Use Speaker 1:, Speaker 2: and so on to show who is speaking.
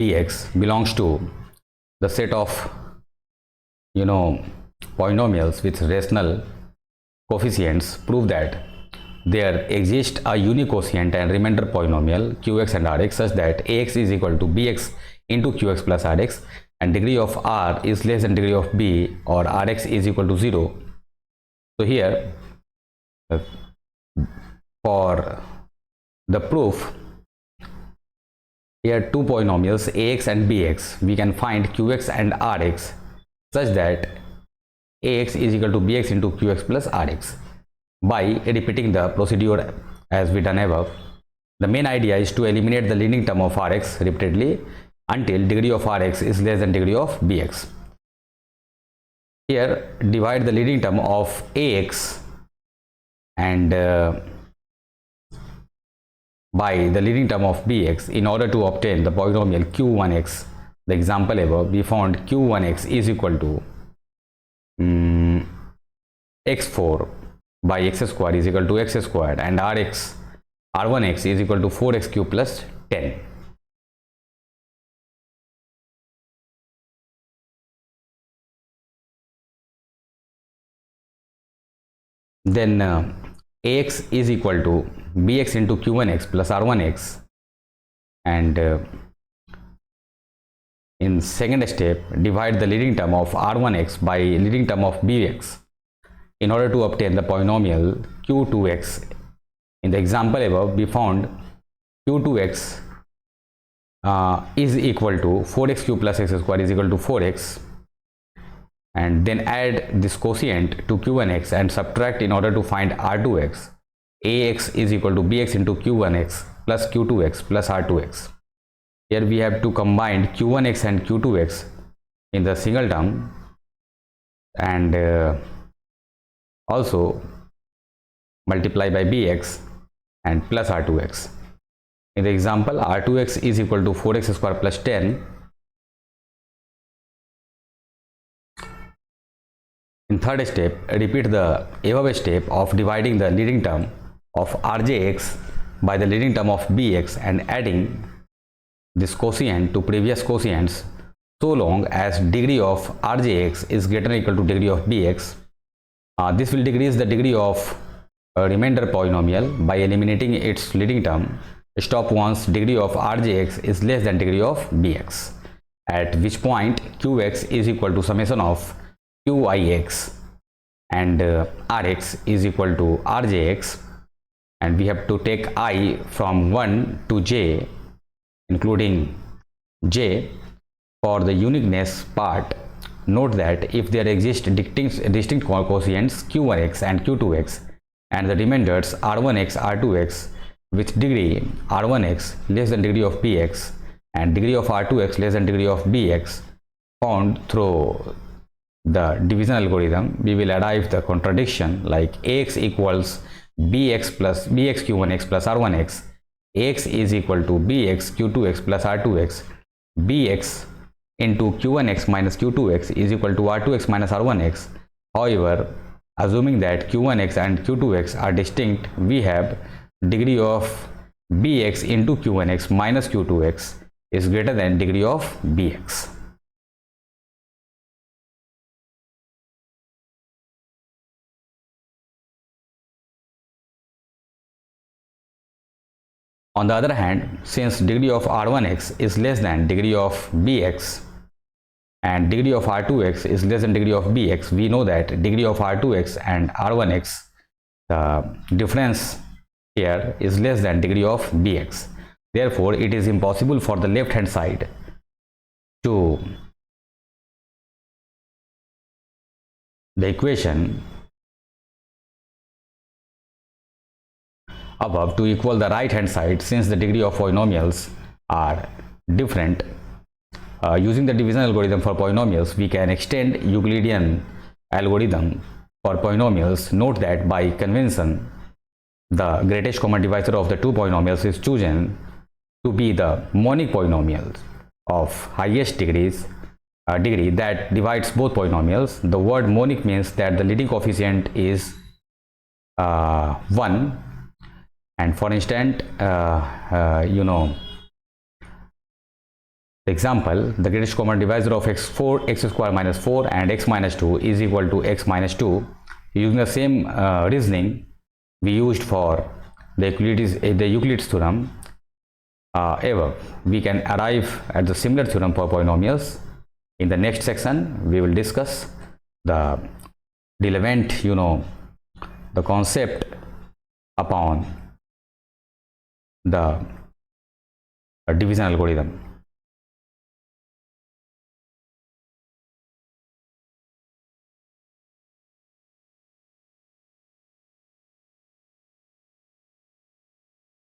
Speaker 1: bx belongs to the set of polynomials with rational coefficients, prove that there exists a unique quotient and remainder polynomial qx and rx such that ax is equal to bx into qx plus rx and degree of r is less than degree of b or rx is equal to 0. So here for the proof, here two polynomials ax and bx, we can find qx and rx such that ax is equal to bx into qx plus rx by repeating the procedure as we done above. The main idea is to eliminate the leading term of rx repeatedly until degree of rx is less than degree of bx. Here divide the leading term of ax and by the leading term of bx in order to obtain the polynomial q1x. The example above, we found q1x is equal to x4 by x square is equal to x squared and r1x is equal to 4x cube plus 10. Then ax is equal to bx into q1x plus r1x, and in second step divide the leading term of r1x by leading term of bx in order to obtain the polynomial q2x. In the example above, we found q2x is equal to 4x cube plus x square is equal to 4x, and then add this quotient to q1x and subtract in order to find r2x. Ax is equal to bx into q1x plus q2x plus r2x. Here we have to combine q1x and q2x in the single term and also multiply by bx and plus r2x. In the example, r2x is equal to 4x square plus 10. In third step, repeat the above step of dividing the leading term of rjx by the leading term of bx and adding this quotient to previous quotients so long as degree of rjx is greater than or equal to degree of bx. This will decrease the degree of a remainder polynomial by eliminating its leading term. Stop once degree of rjx is less than degree of bx, at which point qx is equal to summation of qix and rx is equal to rjx, and we have to take I from 1 to j including j. For the uniqueness part, note that if there exist distinct quotients q1x and q2x and the remainders r1x r2x with degree r1x less than degree of bx and degree of r2x less than degree of bx found through the division algorithm, we will arrive the contradiction like ax equals bx plus bx q1x plus r1x, ax is equal to bx q2x plus r2x, bx into q1x minus q2x is equal to r2x minus r1x. However, assuming that q1x and q2x are distinct, we have degree of bx into q1x minus q2x is greater than degree of bx. On the other hand, since degree of r1x is less than degree of bx and degree of r2x is less than degree of bx, we know that degree of r2x and r1x, the difference here is less than degree of bx. Therefore, it is impossible for the left hand side to the equation above to equal the right hand side, since the degree of polynomials are different. Using the division algorithm for polynomials, we can extend Euclidean algorithm for polynomials. Note that by convention, the greatest common divisor of the two polynomials is chosen to be the monic polynomial of highest degree that divides both polynomials. The word monic means that the leading coefficient is 1. And for instance, Example, the greatest common divisor of x square minus 4 and x minus 2 is equal to x minus 2. Using the same reasoning we used for the Euclid's theorem, ever we can arrive at the similar theorem for polynomials. In the next section we will discuss the relevant the concept upon the division algorithm.